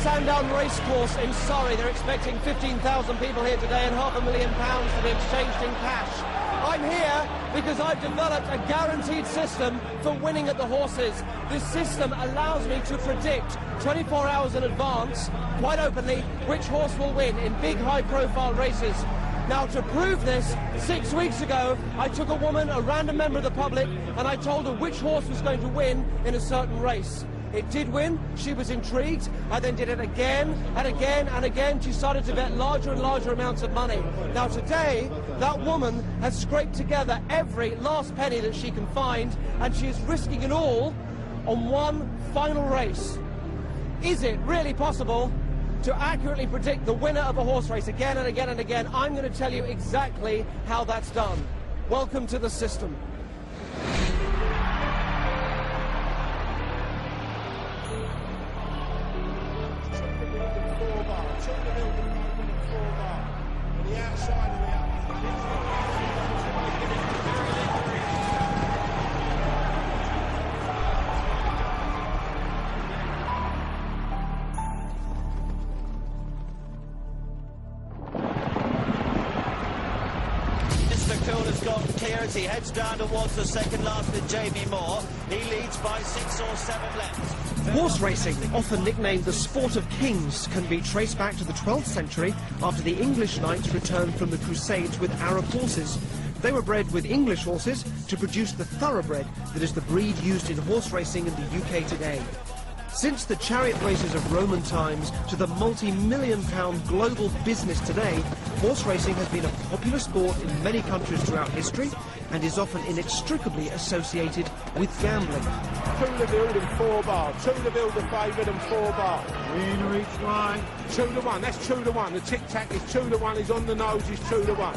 Sandown Racecourse in Surrey. They're expecting 15,000 people here today and £500,000 to be exchanged in cash. I'm here because I've developed a guaranteed system for winning at the horses. This system allows me to predict 24 hours in advance, quite openly, which horse will win in big high-profile races. Now, to prove this, 6 weeks ago, I took a woman, a random member of the public, and I told her which horse was going to win in a certain race. It did win. She was intrigued. I then did it again and again and again. She started to bet larger and larger amounts of money. Now today, that woman has scraped together every last penny that she can find, and she is risking it all on one final race. Is it really possible to accurately predict the winner of a horse race again and again and again? I'm going to tell you exactly how that's done. Welcome to the system. Has got clear as he heads down towards the second last with Jamie Moore. He leads by 6 or 7 lengths. Horse racing, often nicknamed the sport of kings, can be traced back to the 12th century after the English knights returned from the Crusades with Arab horses. They were bred with English horses to produce the thoroughbred that is the breed used in horse racing in the UK today. Since the chariot races of Roman times to the multi-million-pound global business today, horse racing has been a popular sport in many countries throughout history and is often inextricably associated with gambling. 2 to build and 4 bar. 2 to build the favourite and 4 bar. Winner each line. 2 to 1. That's 2 to 1. The tic-tac is 2 to 1. He's on the nose. He's 2 to 1.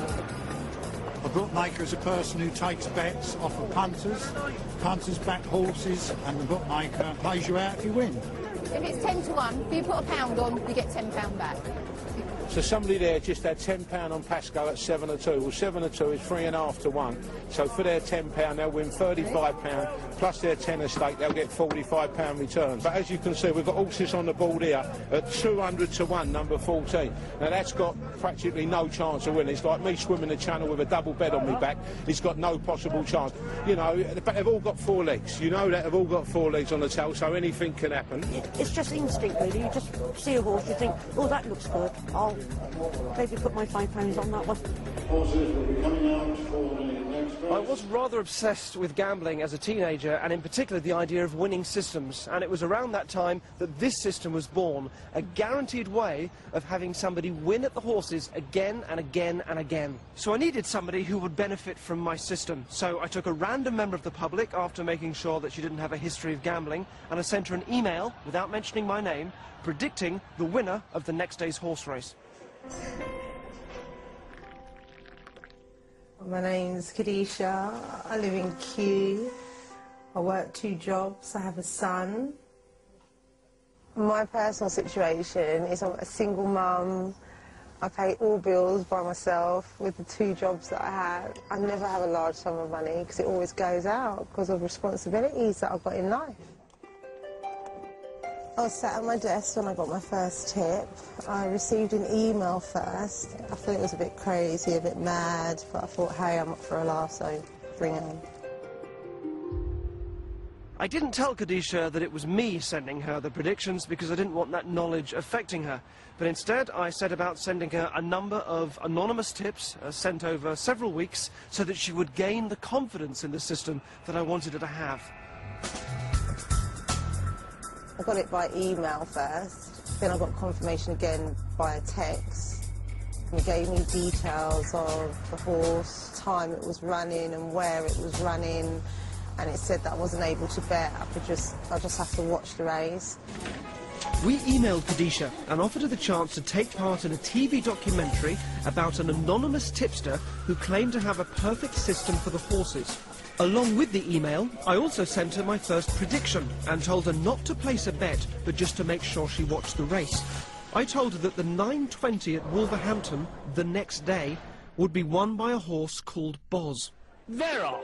A bookmaker is a person who takes bets off of punters. Punters back horses, and the bookmaker pays you out if you win. If it's 10 to 1, if you put £1 on, you get £10 back. So somebody there just had £10 on Pasco at 7 to 2. Well, 7 to 2 is 3.5 to 1. So for their £10, they'll win £35. Plus their 10 stake, they'll get £45 returns. But as you can see, we've got horses on the board here at 200 to 1, number 14. Now that's got practically no chance of winning. It's like me swimming the channel with a double bed on my back. It's got no possible chance. You know, but they've all got 4 legs. You know that they've all got 4 legs on the tail, so anything can happen. It's just instinct, really. You just see a horse, you think, oh, that looks good. I'll maybe put my £5 on that one. Horses will be coming out for the next race. I was rather obsessed with gambling as a teenager, and in particular the idea of winning systems, and it was around that time that this system was born, a guaranteed way of having somebody win at the horses again and again and again. So I needed somebody who would benefit from my system, so I took a random member of the public after making sure that she didn't have a history of gambling, and I sent her an email, without mentioning my name, predicting the winner of the next day's horse race. My name's Kadisha. I live in Kew. I work 2 jobs. I have a son. My personal situation is I'm a single mum. I pay all bills by myself with the 2 jobs that I have. I never have a large sum of money because it always goes out because of responsibilities that I've got in life. I was sat at my desk when I got my first tip. I received an email first. I thought it was a bit crazy, a bit mad, but I thought, hey, I'm up for a laugh, so bring it on. I didn't tell Kadisha that it was me sending her the predictions because I didn't want that knowledge affecting her. But instead, I set about sending her a number of anonymous tips sent over several weeks so that she would gain the confidence in the system that I wanted her to have. I got it by email first, then I got confirmation again via text. It gave me details of the horse, time it was running and where it was running, and it said that I wasn't able to bet, I just have to watch the race. We emailed Kadisha and offered her the chance to take part in a TV documentary about an anonymous tipster who claimed to have a perfect system for the horses. Along with the email, I also sent her my first prediction and told her not to place a bet, but just to make sure she watched the race. I told her that the 9:20 at Wolverhampton the next day would be won by a horse called Boz. They're off.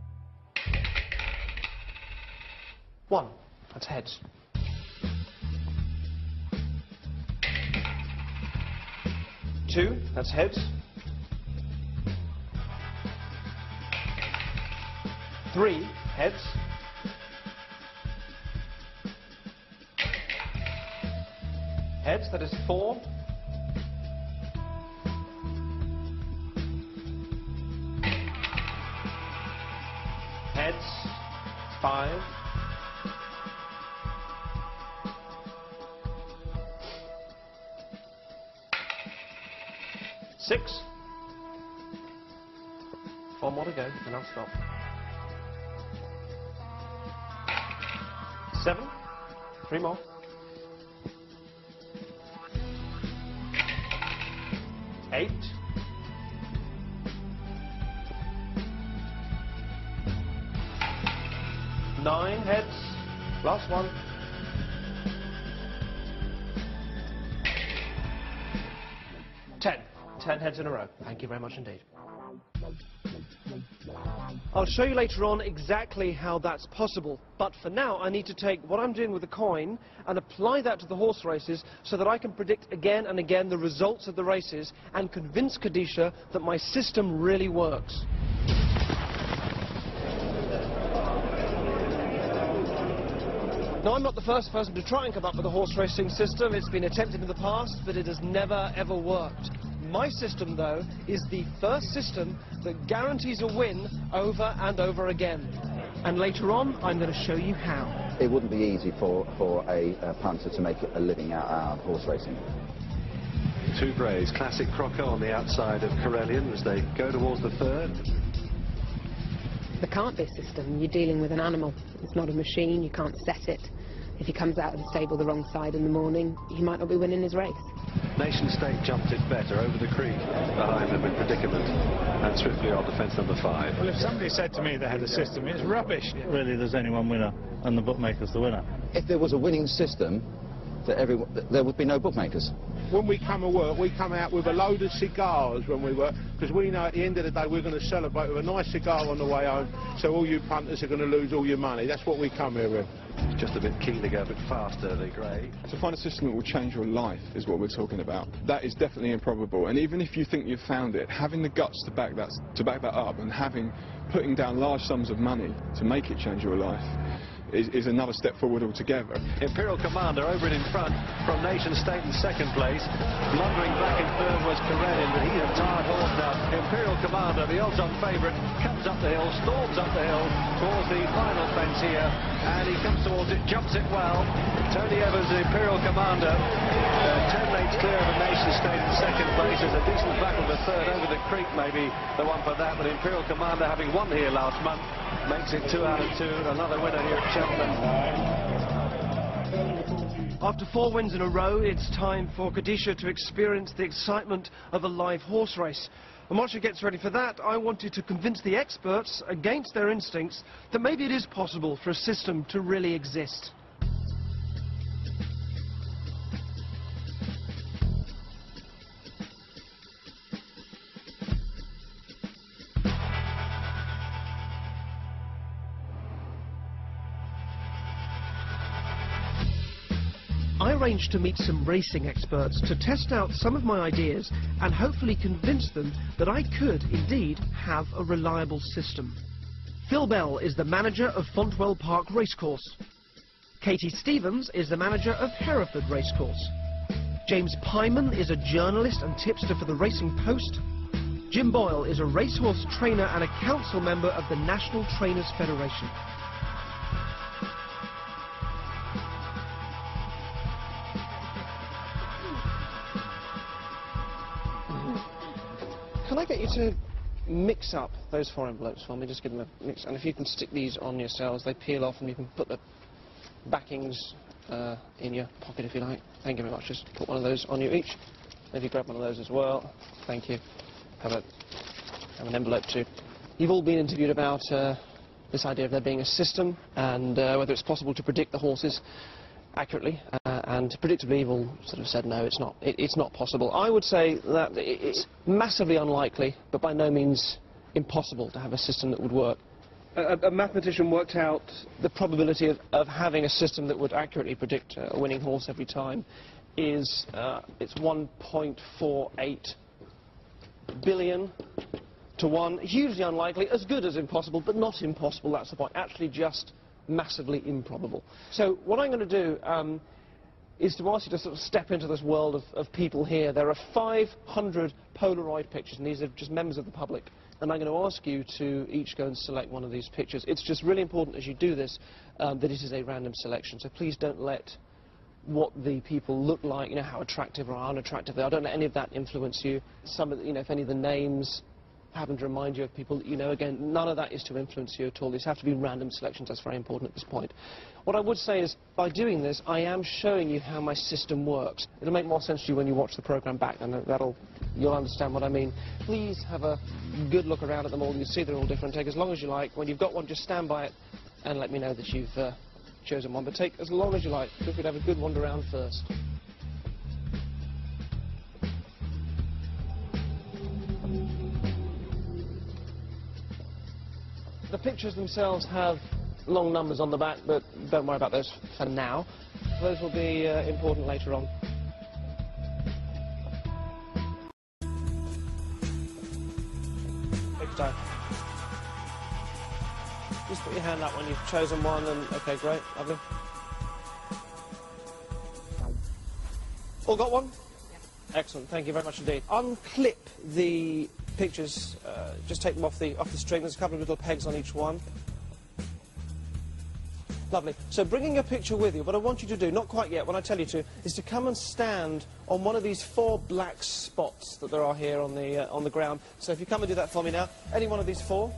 1, that's heads. 2, that's heads. 3, heads. 'Heads, that is 4. 5. 6. 4 more to go, and I'll stop. 7. 3 more. 8. 9 heads. Last one. 10 heads in a row. Thank you very much indeed. I'll show you later on exactly how that's possible, but for now I need to take what I'm doing with the coin and apply that to the horse races so that I can predict again and again the results of the races and convince Kadisha that my system really works. Now, I'm not the first person to try and come up with a horse racing system. It's been attempted in the past, but it has never ever worked. My system, though, is the first system that guarantees a win over and over again. And later on, I'm going to show you how. It wouldn't be easy for a punter to make a living out of horse racing. 2 greys, classic crocker on the outside of Corellian as they go towards the 3rd. There can't be a system. You're dealing with an animal. It's not a machine. You can't set it. If he comes out of the stable the wrong side in the morning, he might not be winning his race. Nation State jumped it better over the creek behind them in predicament and swiftly on defence number 5. Well, if somebody said to me they had a system, it's rubbish. Really, there's only one winner, and the bookmaker's the winner. If there was a winning system, there would be no bookmakers. When we come to work, we come out with a load of cigars when we work, because we know at the end of the day we're going to celebrate with a nice cigar on the way home, so all you punters are going to lose all your money. That's what we come here with. Just a bit keen to go a bit faster, the grey. To find a system that will change your life is what we're talking about. That is definitely improbable, and even if you think you've found it, having the guts to back that up and putting down large sums of money to make it change your life is another step forward altogether. Imperial Commander over and in front from Nation State in 2nd place. Blundering back in 3rd was Corellian, but he's a tired horse now. Imperial Commander, the odds-on favourite, comes up the hill, storms up the hill towards the final fence here, and he comes towards it, jumps it well. Tony Evans, the Imperial Commander, 10 lengths clear of the Nation State in 2nd place. There's a decent battle for 3rd over the creek, maybe the one for that, but Imperial Commander, having won here last month, makes it 2 out of 2, another winner here at Cheltenham. After 4 wins in a row, it's time for Kadisha to experience the excitement of a live horse race. And while she gets ready for that, I wanted to convince the experts, against their instincts, that maybe it is possible for a system to really exist. I arranged to meet some racing experts to test out some of my ideas and hopefully convince them that I could indeed have a reliable system. Phil Bell is the manager of Fontwell Park Racecourse. Katie Stevens is the manager of Hereford Racecourse. James Pyman is a journalist and tipster for the Racing Post. Jim Boyle is a racehorse trainer and a council member of the National Trainers Federation. Can I get you to mix up those 4 envelopes for me? Just give them a mix. And if you can stick these on yourselves, they peel off and you can put the backings in your pocket if you like. Thank you very much. Just put one of those on you each. If you grab one of those as well. Thank you. Have an envelope too. You've all been interviewed about this idea of there being a system and whether it's possible to predict the horses accurately, and predictably you've all sort of said no, it's not possible. I would say that it's massively unlikely, but by no means impossible to have a system that would work. a mathematician worked out the probability of having a system that would accurately predict a winning horse every time is it's 1.48 billion to 1. Hugely unlikely, as good as impossible, but not impossible, that's the point. Actually just massively improbable. So what I'm going to do is to ask you to sort of step into this world of people here. There are 500 Polaroid pictures, and these are just members of the public. And I'm going to ask you to each go and select one of these pictures. It's just really important as you do this that it is a random selection. So please don't let what the people look like, you know, how attractive or unattractive they are. Don't let any of that influence you. Some of the, you know, if any of the names happen to remind you of people that you know, again, none of that is to influence you at all. These have to be random selections. That's very important at this point. What I would say is, by doing this, I am showing you how my system works. It'll make more sense to you when you watch the program back, and you'll understand what I mean. Please have a good look around at them all. You'll see they're all different. Take as long as you like. When you've got one, just stand by it and let me know that you've chosen one. But take as long as you like. Feel free to have a good wander around first. The pictures themselves have long numbers on the back, but don't worry about those for now. Those will be important later on. Take your time. Just put your hand up when you've chosen one, and okay, great, lovely. All got one? Yeah. Excellent, thank you very much indeed. Unclip the pictures, just take them off the string. There's a couple of little pegs on each one. Lovely. So bringing a picture with you, what I want you to do, not quite yet, when I tell you to, is to come and stand on one of these 4 black spots that there are here on the ground. So if you come and do that for me now, any one of these 4.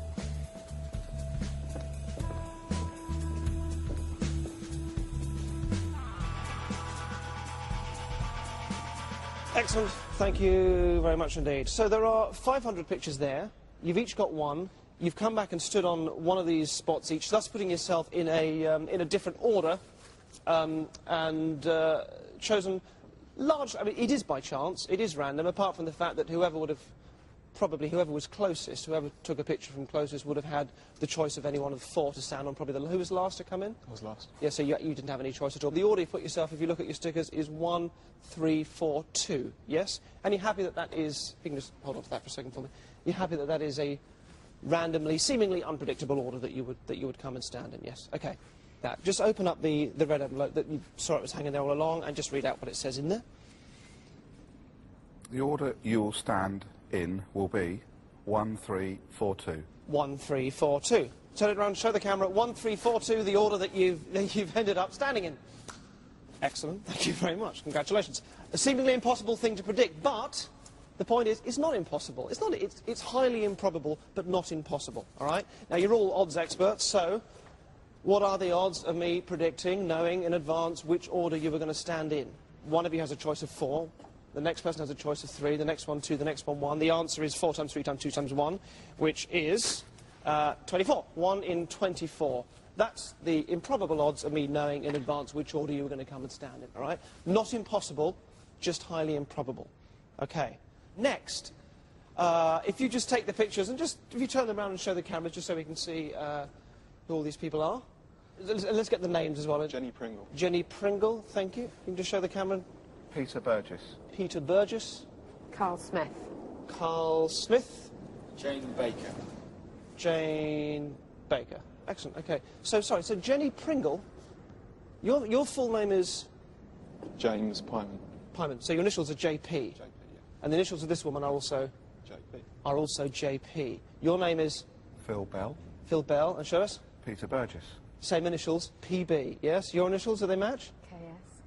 Excellent. Thank you very much indeed. So there are 500 pictures there. You've each got one. You've come back and stood on one of these spots each, thus putting yourself in a different order, and chosen large. I mean, it is by chance. It is random. Apart from the fact that whoever was closest, whoever took a picture from closest, would have had the choice of any one of the 4 to stand on. Probably who was last to come in? I was last. Yeah. So you didn't have any choice at all. The order you put yourself, if you look at your stickers, is 1, 3, 4, 2. Yes. And you're happy that that is. You can just hold on to that for a second for me. You're happy that that is a randomly, seemingly unpredictable order that you would come and stand in. Yes. Okay. That. Just open up the red envelope that you saw it was hanging there all along, and just read out what it says in there. The order you will stand in will be 1, 3, 4, 2. 1, 3, 4, 2. Turn it around, show the camera. 1, 3, 4, 2, the order that you've ended up standing in. Excellent. Thank you very much. Congratulations. A seemingly impossible thing to predict, but the point is, it's not impossible. It's highly improbable, but not impossible. All right? Now, you're all odds experts, so what are the odds of me predicting, knowing in advance which order you were going to stand in? One of you has a choice of 4. The next person has a choice of 3. The next one 2. The next one 1. The answer is 4 times 3 times 2 times 1, which is 24. 1 in 24. That's the improbable odds of me knowing in advance which order you were going to come and stand in. All right? Not impossible, just highly improbable. Okay. Next, if you just take the pictures and if you turn them around and show the cameras just so we can see who all these people are. Let's get the names as well. Jenny Pringle. Jenny Pringle, thank you. You can just show the camera. Peter Burgess. Peter Burgess. Carl Smith. Carl Smith. Jane Baker. Jane Baker. Excellent, okay. So, sorry, so Jenny Pringle, your full name is? James Pyman. Pyman. So your initials are JP? JP, yeah. And the initials of this woman are also? JP. Are also JP. Your name is? Phil Bell. Phil Bell, and show us? Peter Burgess. Same initials, PB, yes? Your initials, do they match?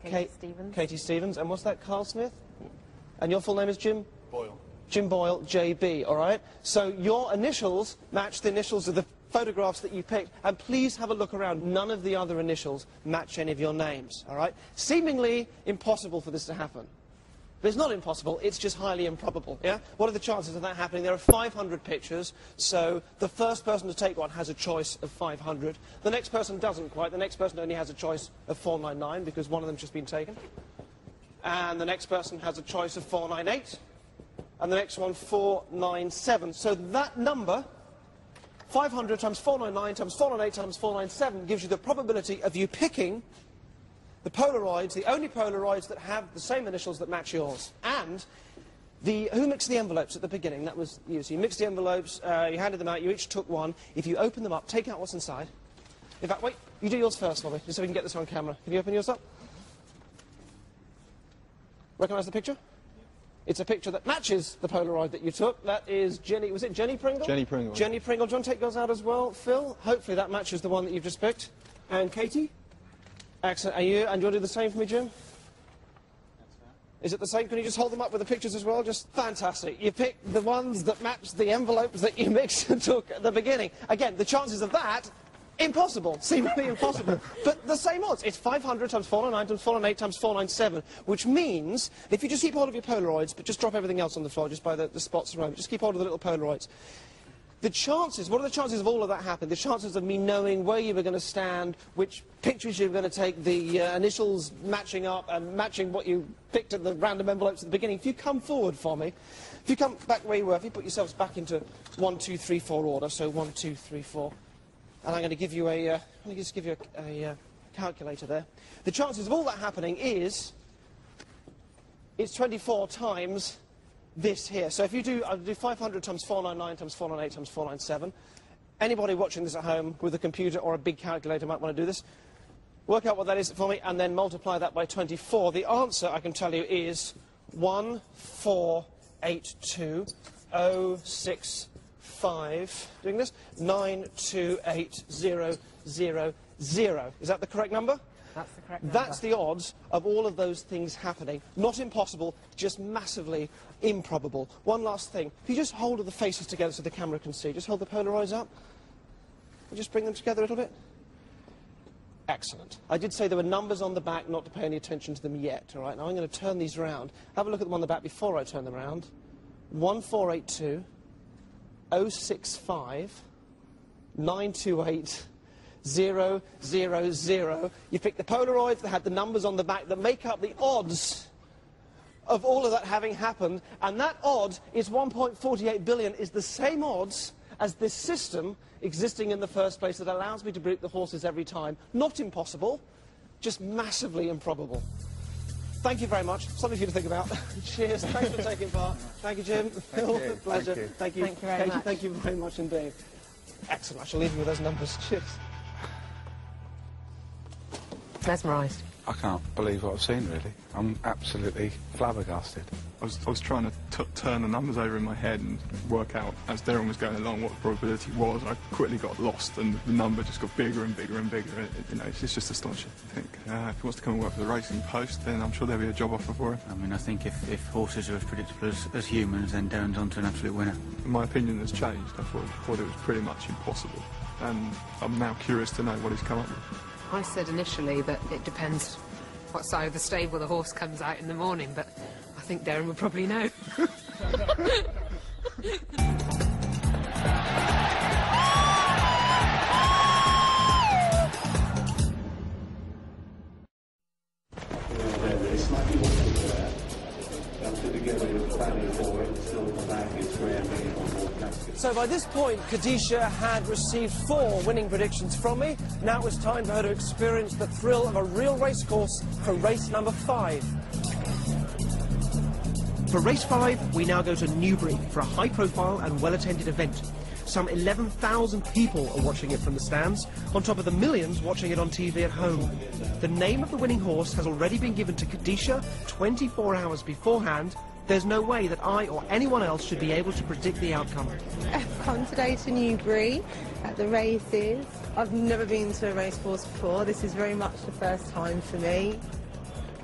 Katie Stevens. Katie Stevens, and what's that, Carl Smith? And your full name is Jim? Boyle. Jim Boyle, JB, all right? So your initials match the initials of the photographs that you picked, and please have a look around. None of the other initials match any of your names, all right? Seemingly impossible for this to happen. But it's not impossible, it's just highly improbable, yeah? What are the chances of that happening? There are 500 pictures, so the first person to take one has a choice of 500. The next person doesn't quite. The next person only has a choice of 499 because one of them's just been taken. And the next person has a choice of 498. And the next one, 497. So that number, 500 times 499 times 498 times 497 gives you the probability of you picking the Polaroids, the only Polaroids that have the same initials that match yours. And who mixed the envelopes at the beginning? That was you. So you mixed the envelopes, you handed them out, you each took one. If you open them up, take out what's inside. In fact, wait, you do yours first for me, just so we can get this on camera. Can you open yours up? Recognise the picture? It's a picture that matches the Polaroid that you took. That is Jenny, was it Jenny Pringle? Jenny Pringle. Jenny Pringle. Do you want to take yours out as well, Phil? Hopefully that matches the one that you've just picked. And Katie? Excellent. And you want to do the same for me, Jim? Is it the same? Can you just hold them up with the pictures as well? Just fantastic. You picked the ones that match the envelopes that you mixed and took at the beginning. Again, the chances of that, impossible. Seemingly impossible. But the same odds. It's 500 times 499 times 498 times 497, which means if you just keep hold of your Polaroids, but just drop everything else on the floor, just by the spots around, just keep hold of the little Polaroids. The chances, what are the chances of all of that happening? The chances of me knowing where you were going to stand, which pictures you were going to take, the initials matching up and matching what you picked at the random envelopes at the beginning. If you come forward for me, if you come back where you were, if you put yourselves back into 1, 2, 3, 4 order, so 1, 2, 3, 4, and I'm going to give you a, calculator there. The chances of all that happening is, it's 24 times this here. So if you do, I'll do 500 times 499 times 498 times 497. Anybody watching this at home with a computer or a big calculator might want to do this. Work out what that is for me and then multiply that by 24. The answer, I can tell you, is 1482065. Doing this? 928000. Is that the correct number? That's the correct number. That's the odds of all of those things happening. Not impossible, just massively improbable. One last thing. If you just hold the faces together so the camera can see, just hold the Polaroids up. And just bring them together a little bit. Excellent. I did say there were numbers on the back, not to pay any attention to them yet. All right, now I'm going to turn these round. Have a look at them on the back before I turn them round. 1482 065 928 000. You picked the Polaroids that had the numbers on the back that make up the odds of all of that having happened, and that odd is 1.48 billion, is the same odds as this system existing in the first place that allows me to beat the horses every time. Not impossible, just massively improbable. Thank you very much. Something for you to think about. Cheers. Thanks for taking part. Thank you, Jim. Phil, pleasure. Thank you. Thank you very Katie, much. thank you very much indeed. Excellent. I shall leave you with those numbers. Cheers. Mesmerised. I can't believe what I've seen, really. I'm absolutely flabbergasted. I was trying to turn the numbers over in my head and work out, as Derren was going along, what the probability was. I quickly got lost, and the number just got bigger and bigger and bigger. You know, it's just astonishing. I think if he wants to come and work for the Racing Post, then I'm sure there'll be a job offer for him. I mean, I think if horses are as predictable as humans, then Derren's on to an absolute winner. My opinion has changed. I thought it was pretty much impossible, and I'm now curious to know what he's come up with. I said initially that it depends what side of the stable the horse comes out in the morning, but I think Derren would probably know. So by this point, Khadisha had received 4 winning predictions from me. Now it was time for her to experience the thrill of a real racecourse for race number 5. For race 5, we now go to Newbury for a high-profile and well-attended event. Some 11,000 people are watching it from the stands, on top of the millions watching it on TV at home. The name of the winning horse has already been given to Khadisha 24 hours beforehand. There's no way that I or anyone else should be able to predict the outcome. I've come today to Newbury at the races. I've never been to a racecourse before. This is very much the first time for me.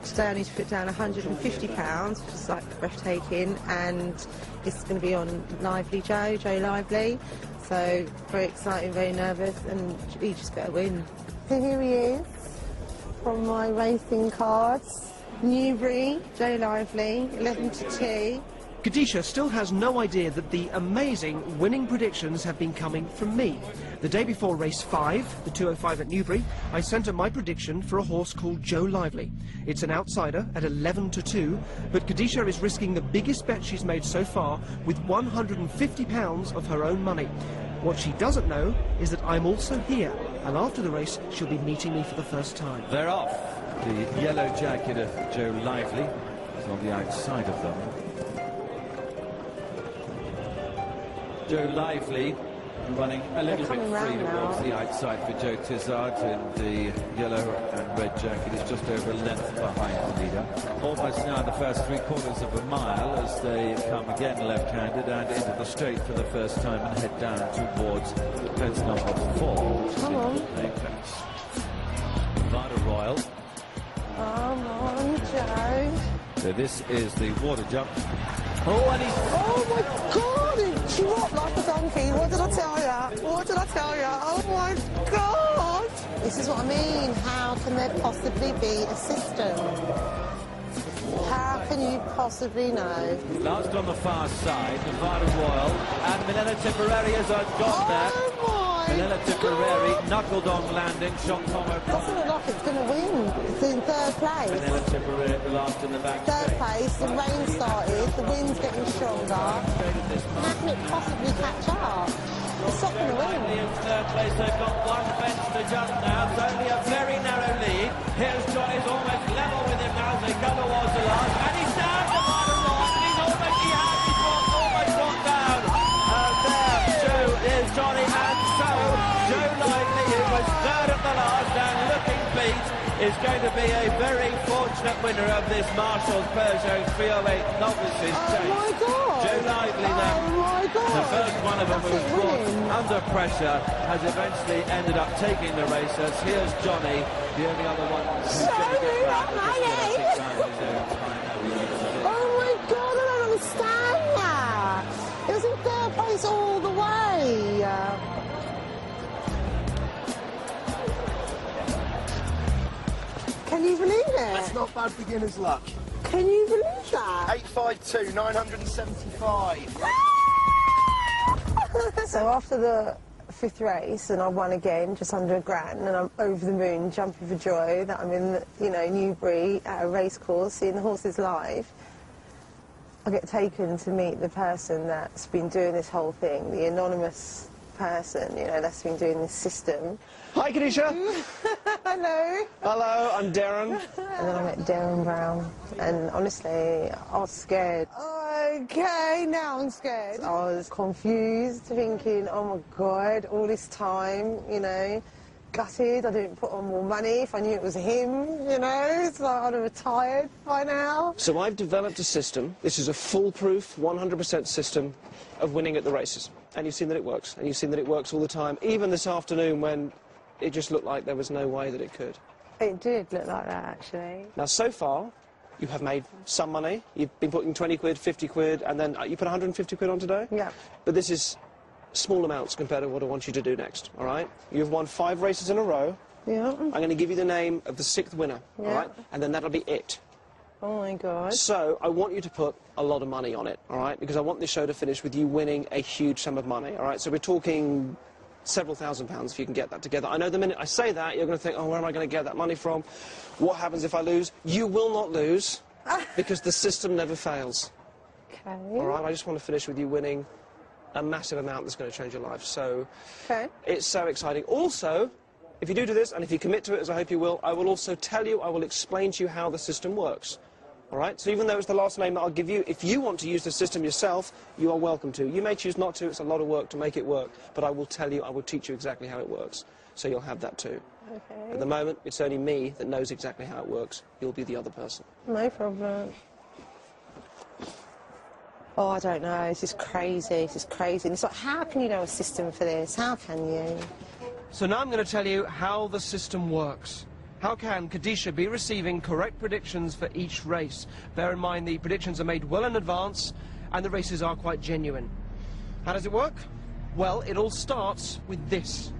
Today I need to put down £150, which is like breathtaking, and it's going to be on Lively Joe Lively. So very exciting, very nervous, and you just better win. So here he is from my racing cards. Newbury, Joe Lively, 11 to 2. Khadisha still has no idea that the amazing winning predictions have been coming from me. The day before race 5, the 205 at Newbury, I sent her my prediction for a horse called Joe Lively. It's an outsider at 11 to 2, but Khadisha is risking the biggest bet she's made so far with £150 of her own money. What she doesn't know is that I'm also here, and after the race, she'll be meeting me for the first time. They're off. The yellow jacket of Joe Lively is on the outside of them. Joe Lively running a little bit free towards the outside for Joe Tizard, and the yellow and red jacket is just over a length behind the leader. Almost now in the first 3/4 of a mile as they come again left-handed and into the straight for the first time and head down towards fence number 4. Come on. Vada Royal. Come on, Joe. So this is the water jump. Oh, and he's... Oh, my God, he dropped like a donkey. What did I tell you? What did I tell you? Oh, my God. This is what I mean. How can there possibly be a system? How can you possibly know? Last on the far side, Nevada Royal, and Milena Tipperary has gone there. Milena Tipperary knuckled on landing, shot Tomo. Doesn't look like it's going to win. It's in third place. Milena Tipperary at the last in the back. Third place, the rain started, the wind's getting stronger. How can it possibly catch up? It's not going to win. In third place, they've got one fence to jump now. It's only a very narrow lead. Here's Johnny's almost level with him now as they go towards the last. And he's down to Nevada Royal, and he's almost got down. And there, Joe is Johnny, and so Joe Lively, who was third at the last and looking beat, is going to be a very fortunate winner of this Marshall's Peugeot 308 Novices Chase. Oh my God! Joe Lively then, the first one of them who was brought under pressure, has eventually ended up taking the race. As here's Johnny, the only other one who's going to get back and just get a kick down his own time. Oh my God, I don't understand that. It was in third place all the way. Can you believe it? That's not bad beginner's luck. Can you believe that? 852, 975. So after the 5th race, and I won again, just under £1,000, and I'm over the moon, jumping for joy that I'm in, you know, Newbury at a race course, seeing the horses live. I get taken to meet the person that's been doing this whole thing, the anonymous person, you know, that's been doing this system. Hi, Kadisha. Hello. Hello, I'm Derren. And then I met Derren Brown, and honestly, I was scared. Okay, now I'm scared. I was confused, thinking, oh my God, all this time, you know, gutted. I didn't put on more money if I knew it was him, you know. It's like I'd have retired by now. So I've developed a system. This is a foolproof, 100% system of winning at the races. And you've seen that it works. And you've seen that it works all the time. Even this afternoon when it just looked like there was no way that it could. It did look like that, actually. Now, so far, you have made some money. You've been putting 20 quid, 50 quid, and then you put 150 quid on today? Yeah. But this is small amounts compared to what I want you to do next, all right? You've won 5 races in a row. Yeah. I'm going to give you the name of the 6th winner, Yeah. all right? And then that'll be it. Oh, my God. So I want you to put a lot of money on it, all right? Because I want this show to finish with you winning a huge sum of money, all right? So we're talking several £1,000s if you can get that together. I know the minute I say that, you're going to think, oh, where am I going to get that money from? What happens if I lose? You will not lose, because the system never fails. Okay. All right? I just want to finish with you winning a massive amount that's going to change your life. So it's so exciting. Also, if you do this, and if you commit to it, as I hope you will, I will also tell you, I will explain to you how the system works. All right? So even though it's the last name that I'll give you, if you want to use the system yourself, you are welcome to. You may choose not to. It's a lot of work to make it work. But I will tell you, I will teach you exactly how it works. So you'll have that too. Okay. At the moment, it's only me that knows exactly how it works. You'll be the other person. No problem. Oh, I don't know. This is crazy. This is crazy. And it's like, how can you know a system for this? How can you? So now I'm going to tell you how the system works. How can Kadisha be receiving correct predictions for each race? Bear in mind the predictions are made well in advance and the races are quite genuine. How does it work? Well, it all starts with this.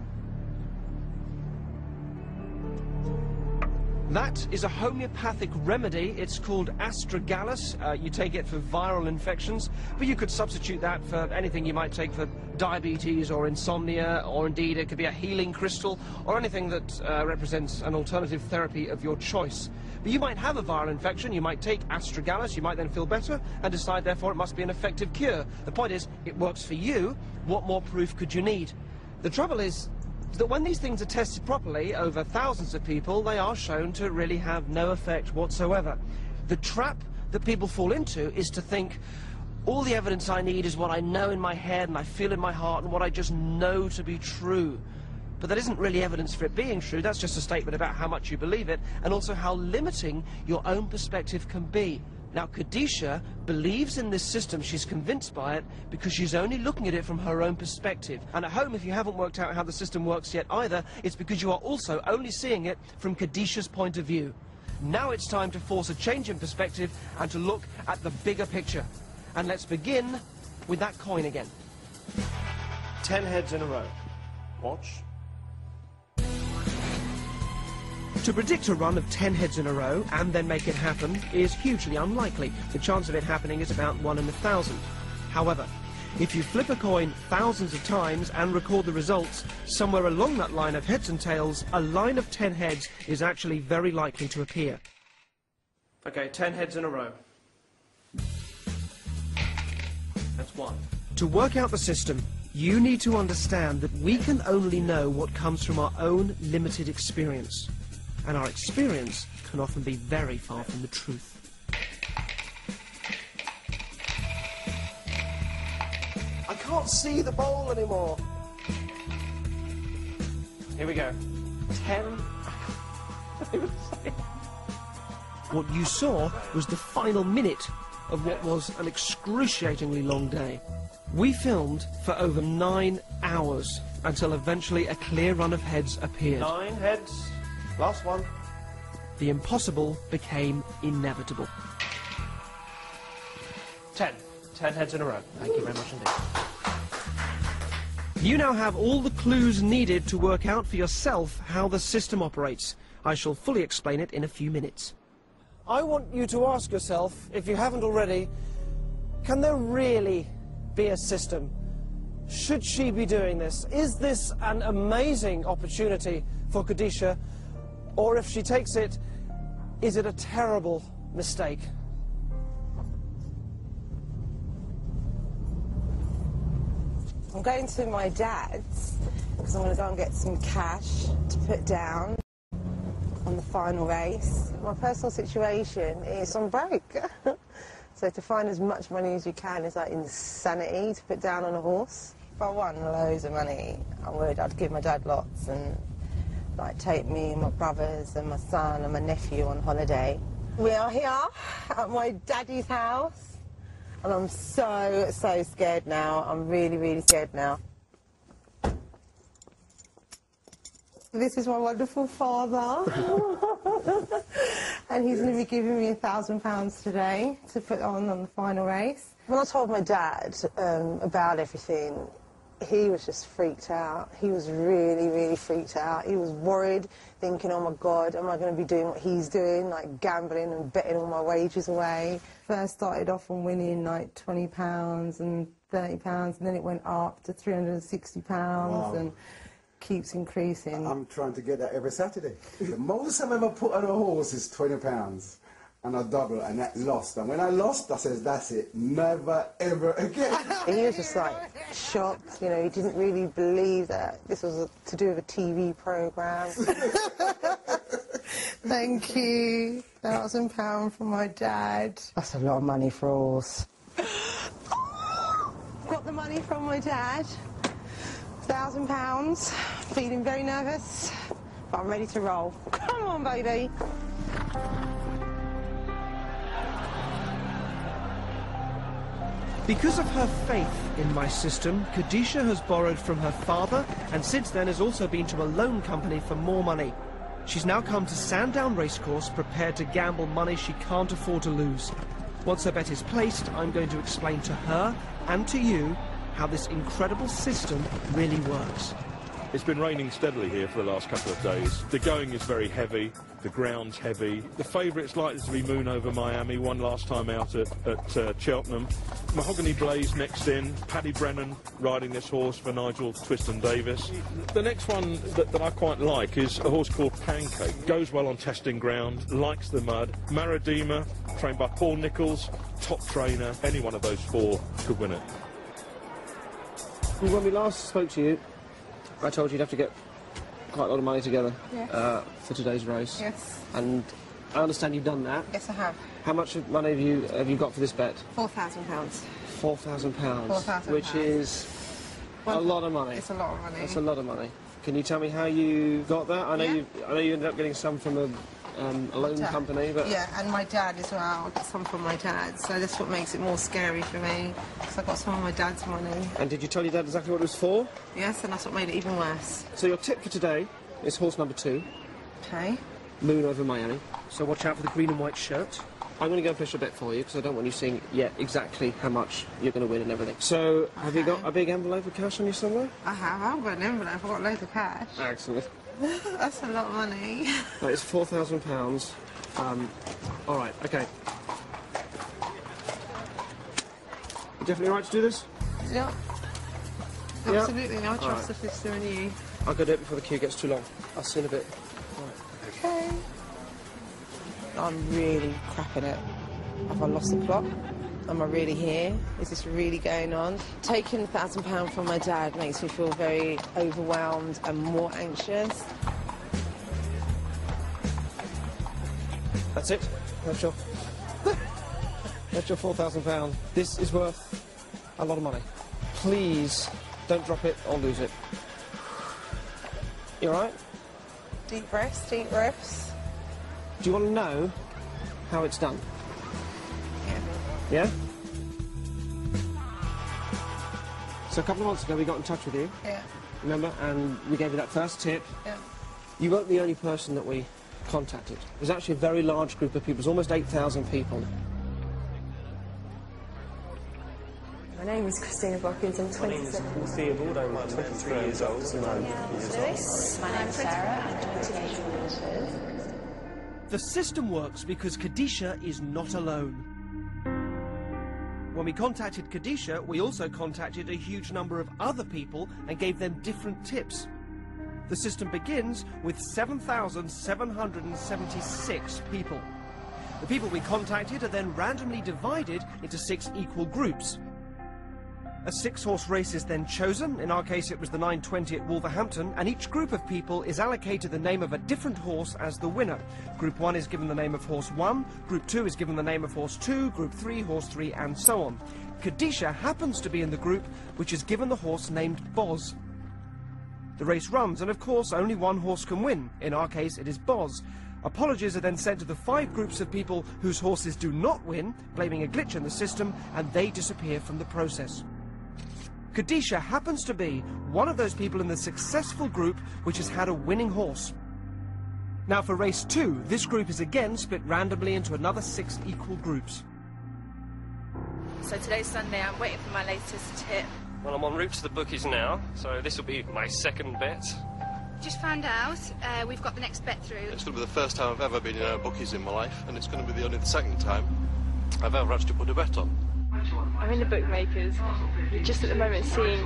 That is a homeopathic remedy. It's called astragalus. You take it for viral infections, but you could substitute that for anything you might take for diabetes or insomnia, or indeed it could be a healing crystal or anything that represents an alternative therapy of your choice. But you might have a viral infection, you might take astragalus, you might then feel better and decide therefore it must be an effective cure. The point is, it works for you. What more proof could you need? The trouble is that when these things are tested properly over thousands of people, they are shown to really have no effect whatsoever. The trap that people fall into is to think, all the evidence I need is what I know in my head and I feel in my heart and what I just know to be true. But that isn't really evidence for it being true. That's just a statement about how much you believe it and also how limiting your own perspective can be. Now, Khadisha believes in this system, she's convinced by it, because she's only looking at it from her own perspective. And at home, if you haven't worked out how the system works yet either, it's because you are also only seeing it from Khadisha's point of view. Now it's time to force a change in perspective and to look at the bigger picture. And let's begin with that coin again. 10 heads in a row. Watch. To predict a run of 10 heads in a row and then make it happen is hugely unlikely. The chance of it happening is about 1 in 1,000. However, if you flip a coin thousands of times and record the results, somewhere along that line of heads and tails, a line of 10 heads is actually very likely to appear. Okay, 10 heads in a row. That's 1. To work out the system, you need to understand that we can only know what comes from our own limited experience. And our experience can often be very far from the truth. I can't see the bowl anymore. Here we go. 10. What you saw was the final minute of what was an excruciatingly long day. We filmed for over 9 hours until eventually a clear run of heads appeared. 9 heads. Last one. The impossible became inevitable. 10. 10 heads in a row. Thank you very much indeed. You now have all the clues needed to work out for yourself how the system operates. I shall fully explain it in a few minutes. I want you to ask yourself, if you haven't already, can there really be a system? Should she be doing this? Is this an amazing opportunity for Khadisha? Or if she takes it, is it a terrible mistake? I'm going to my dad's because I'm going to go and get some cash to put down on the final race. My personal situation is I'm broke. So to find as much money as you can is like insanity to put down on a horse. If I won loads of money, I'd give my dad lots and like take me and my brothers and my son and my nephew on holiday. We are here at my daddy's house and I'm so scared now. I'm really scared now. This is my wonderful father and he's going to be giving me £1,000 today to put on the final race. When I told my dad about everything, he was just freaked out. He was really freaked out. He was worried, thinking, oh my God, am I going to be doing what he's doing, like gambling and betting all my wages away? First started off on winning like £20 and £30 and then it went up to £360 wow. And keeps increasing. I'm trying to get that every Saturday. The most I've ever put on a horse is £20. And I double and that lost. And when I lost, I said, that's it, never ever again. He was just like shocked, you know, he didn't really believe that this was to do with a TV programme. Thank you. £1,000 from my dad. That's a lot of money for a horse. Got the money from my dad. £1,000. Feeling very nervous, but I'm ready to roll. Come on, baby. Because of her faith in my system, Khadisha has borrowed from her father and since then has also been to a loan company for more money. She's now come to Sandown Racecourse prepared to gamble money she can't afford to lose. Once her bet is placed, I'm going to explain to her and to you how this incredible system really works. It's been raining steadily here for the last couple of days. The going is very heavy, the ground's heavy. The favourite's likely to be Moon Over Miami, won last time out at Cheltenham. Mahogany Blaze next in, Paddy Brennan riding this horse for Nigel Twiston-Davis. The next one that I quite like is a horse called Pancake. Goes well on testing ground, likes the mud. Maradima, trained by Paul Nichols, top trainer. Any one of those four could win it. When we last spoke to you, I told you you'd have to get quite a lot of money together for today's race. Yes. And I understand you've done that. Yes, I have. How much money have you got for this bet? £4,000. £4,000, which is a lot of money. It's a lot of money. That's a lot of money. Can you tell me how you got that? I know you ended up getting some from a loan company, but yeah, and my dad as well. I got some from my dad, so that's what makes it more scary for me, because I got some of my dad's money. And did you tell your dad exactly what it was for? Yes, and that's what made it even worse. So your tip for today is horse number 2. Okay. Moon Over Miami. So watch out for the green and white shirt. I'm going to go and push a bet for you, because I don't want you seeing yet exactly how much you're going to win and everything. So, have you got a big envelope of cash on you somewhere? I have. I've got an envelope. I've got loads of cash. Excellent. That's a lot of money. That is £4,000. All right, okay. You definitely right to do this? Yeah. Absolutely. I trust the system and you. I'll go do it before the queue gets too long. I'll see you in a bit. Okay. I'm really crapping it. Have I lost the plot? Am I really here? Is this really going on? Taking £1,000 from my dad makes me feel very overwhelmed and more anxious. That's it. That's your £4,000. This is worth a lot of money. Please don't drop it or lose it. You all right? Deep breaths, deep breaths. Do you want to know how it's done? Yeah? So a couple of months ago we got in touch with you. Yeah. Remember? And we gave you that first tip. Yeah. You weren't the only person that we contacted. It was actually a very large group of people. It was almost 8,000 people. My name is Christina Bockins. I'm 27. My name is Theobald. I'm 23 years old. And I'm Lewis. My name is Sarah. I'm 28 years old. The system works because Kadisha is not alone. When we contacted Kadisha, we also contacted a huge number of other people and gave them different tips. The system begins with 7,776 people. The people we contacted are then randomly divided into 6 equal groups. A 6-horse race is then chosen. In our case, it was the 920 at Wolverhampton, and each group of people is allocated the name of a different horse as the winner. Group 1 is given the name of horse 1, Group 2 is given the name of horse 2, Group 3, horse 3, and so on. Kadisha happens to be in the group which is given the horse named Boz. The race runs, and of course, only one horse can win. In our case, it is Boz. Apologies are then sent to the 5 groups of people whose horses do not win, blaming a glitch in the system, and they disappear from the process. Kadisha happens to be one of those people in the successful group which has had a winning horse. Now for race 2, this group is again split randomly into another 6 equal groups. So today's Sunday, I'm waiting for my latest tip. Well, I'm en route to the bookies now, so this will be my second bet. Just found out we've got the next bet through. It's going to be the first time I've ever been in bookies in my life, and it's going to be only the second time I've ever actually put a bet on. I'm in the bookmakers. We're just at the moment seeing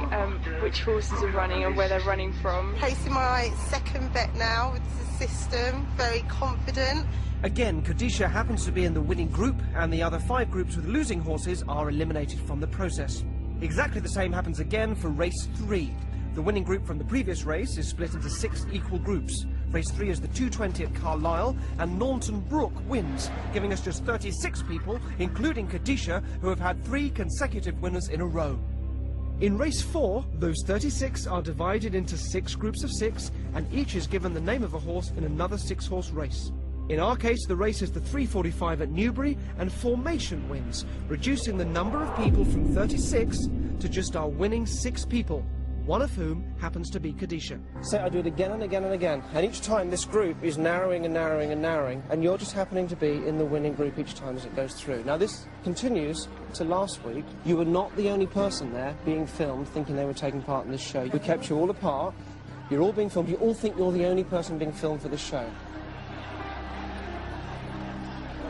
which horses are running and where they're running from. Placing my second bet now with the system, very confident. Again, Kadisha happens to be in the winning group, and the other 5 groups with losing horses are eliminated from the process. Exactly the same happens again for race 3. The winning group from the previous race is split into 6 equal groups. Race 3 is the 220 at Carlisle, and Naunton Brook wins, giving us just 36 people, including Kadisha, who have had 3 consecutive winners in a row. In race 4, those 36 are divided into 6 groups of 6, and each is given the name of a horse in another 6-horse race. In our case, the race is the 345 at Newbury, and Formation wins, reducing the number of people from 36 to just our winning 6 people, one of whom happens to be Kadisha. So I do it again and again and again, and each time this group is narrowing and narrowing and narrowing, and you're just happening to be in the winning group each time as it goes through. Now this continues to last week. You were not the only person there being filmed thinking they were taking part in this show. We kept you all apart, You're all being filmed. You all think you're the only person being filmed for the show.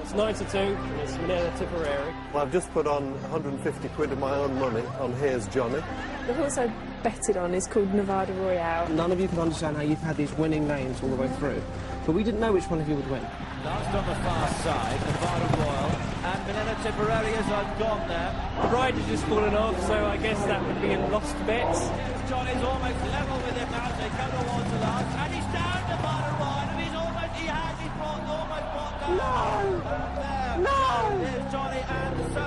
It's 9 to 2, and it's Manila Tipperary. Well, I've just put on 150 quid of my own money on Here's Johnny. The horse I betted on is called Nevada Royale. None of you can understand how you've had these winning names all the way through. But we didn't know which one of you would win. Last on the far side, Nevada Royal, and Manila Tipperary has gone there. The ride has just fallen off, so I guess that would be in lost bets. Johnny's almost level with him now as they come towards the last, and he's down Nevada Royal, and he's almost down. No! There's Johnny, and so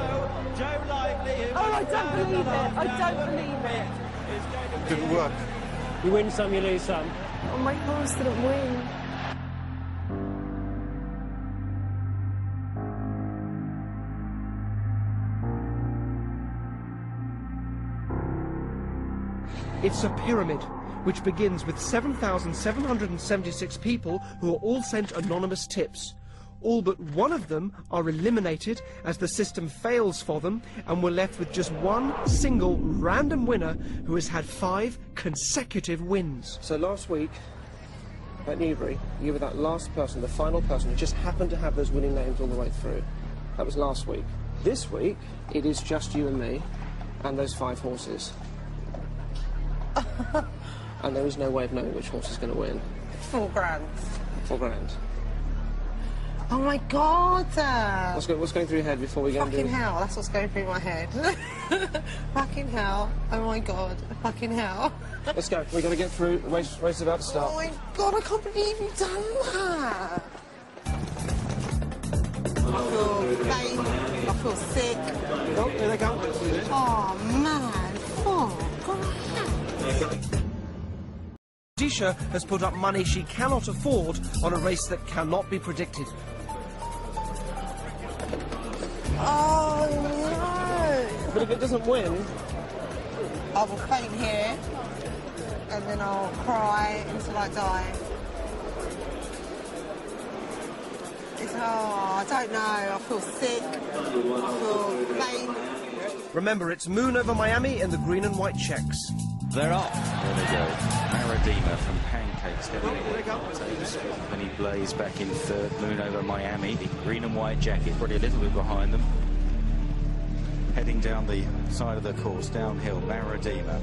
Joe Lively, who Oh, I don't believe it. I don't believe it. Didn't work. You win some, you lose some. Oh, my horse didn't win. It's a pyramid, which begins with 7,776 people who are all sent anonymous tips. All but one of them are eliminated as the system fails for them, and we're left with just one single random winner who has had 5 consecutive wins. So last week, at Newbury, you were that last person, the final person, who just happened to have those winning names all the way through. That was last week. This week, it is just you and me, and those 5 horses. And there is no way of knowing which horse is going to win. £4 grand. £4 grand. Oh my God! What's going through your head before we go and do it? Fucking hell, that's what's going through my head. Fucking hell. Oh my God. Fucking hell. Let's go. We've got to get through. The race is about to start. Oh my God, I can't believe you've done that. I feel pain. I feel sick. Oh, here they come. Oh man. Oh God. Disha has put up money she cannot afford on a race that cannot be predicted. Oh no! But if it doesn't win, I will faint here, and then I'll cry until I die. I don't know. I feel sick. I feel pain. remember it's Moon over Miami in the green and white checks. They're off. There they go. Maradima from Pancakes heading away. Penny Blaze back in third. Moon over Miami. The green and white jacket, probably a little bit behind them. Heading down the side of the course, downhill. Maradima.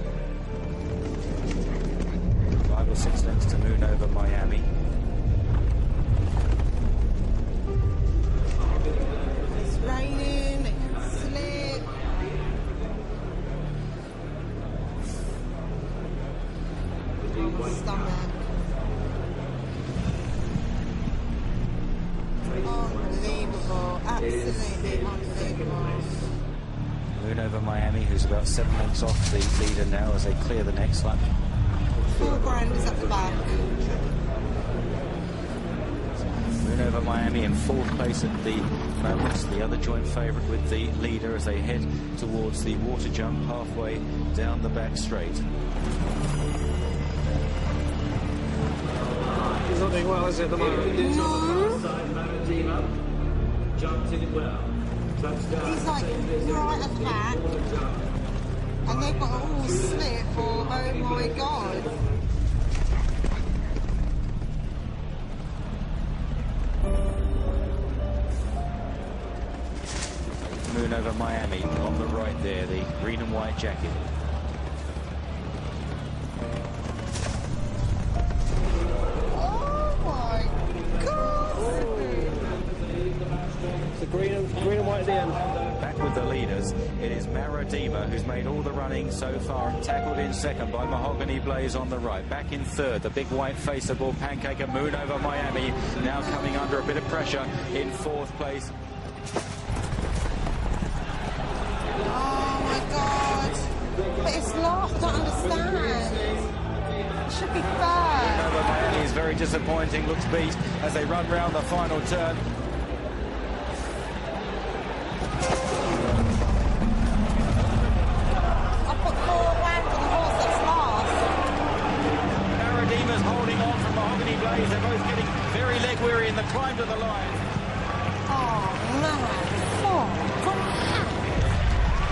5 or 6 lengths to Moon over Miami. It's raining. It's slip. Stomach. Unbelievable. Absolutely unbelievable. Moon over Miami, who's about 7 lengths off the leader now as they clear the next lap. $4 is at the back. Moon over Miami in 4th place at the moment. The other joint favourite with the leader as they head towards the water jump halfway down the back straight. He's not doing well, is it, at the moment? Jumped in well. He's like right at the back. And they've got all slip for, oh my God. Moon over Miami on the right there, the green and white jacket. Oh my God! It's the green and white at the end. Back with the leaders, it is Maradima who's made all the running so far, tackled in second by Mahogany Blaze on the right. Back in third, the big white face aboard Pancake and Moon over Miami, now coming under a bit of pressure in 4th place. Oh my God! But it's lost, I don't understand. It should be fair. Over Miami is very disappointing, looks beat as they run round the final turn. They're both getting very leg weary in the climb to the line. Oh, man. Oh, God.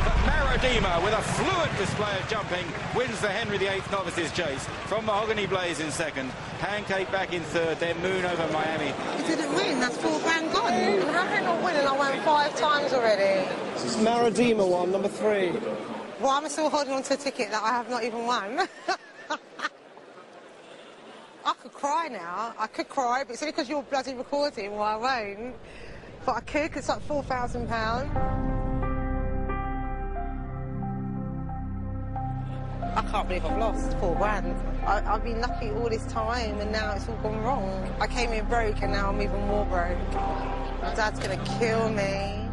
But Maradima, with a fluent display of jumping, wins the Henry VIII Novices Chase. From Mahogany Blaze in second, Pancake back in third, then Moon over Miami. You didn't win, that's £4 gone. How can I not win and I won 5 times already? This is Maradima one, number 3. Well, I'm still holding on to a ticket that I have not even won. I could cry now. I could cry, but it's only because you're bloody recording, well, I won't. But I could, because it's like £4,000. I can't believe I've lost £4 grand. I've been lucky all this time, and now it's all gone wrong. I came in broke, and now I'm even more broke. My dad's going to kill me.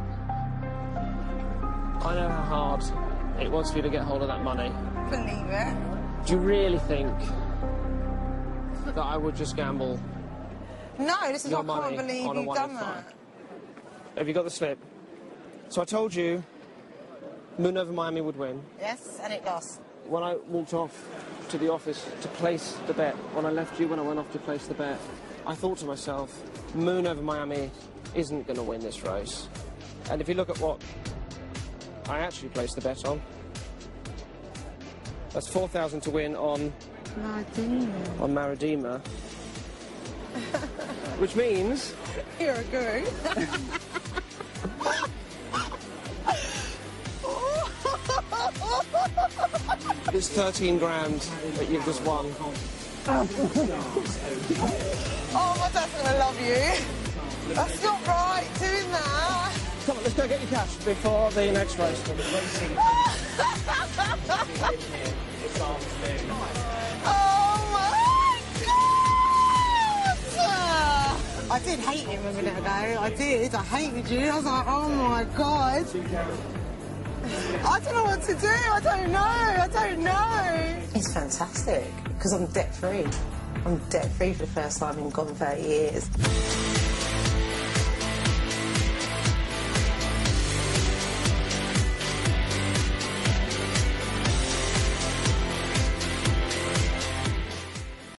I know how hard it was for you to get hold of that money. Believe it. Do you really think that I would just gamble? No, this is your what I can't money believe on a you've done that. Have you got the slip? So I told you Moon over Miami would win. Yes, and it lost. When I walked off to the office to place the bet, when I left you, when I went off to place the bet, I thought to myself, Moon over Miami isn't going to win this race. And if you look at what I actually placed the bet on, that's 4,000 to win on Maradima. Which means... You're a guru. It's 13 grand that you've just won. Oh, my dad's going to love you. That's not right, doing that. Come on, let's go get your cash before the next race. Oh, my God! I did hate him a minute ago. I did. I hated you. I was like, oh, my God. I don't know what to do. I don't know. It's fantastic, because I'm debt-free. I'm debt-free for the first time in gone 30 years.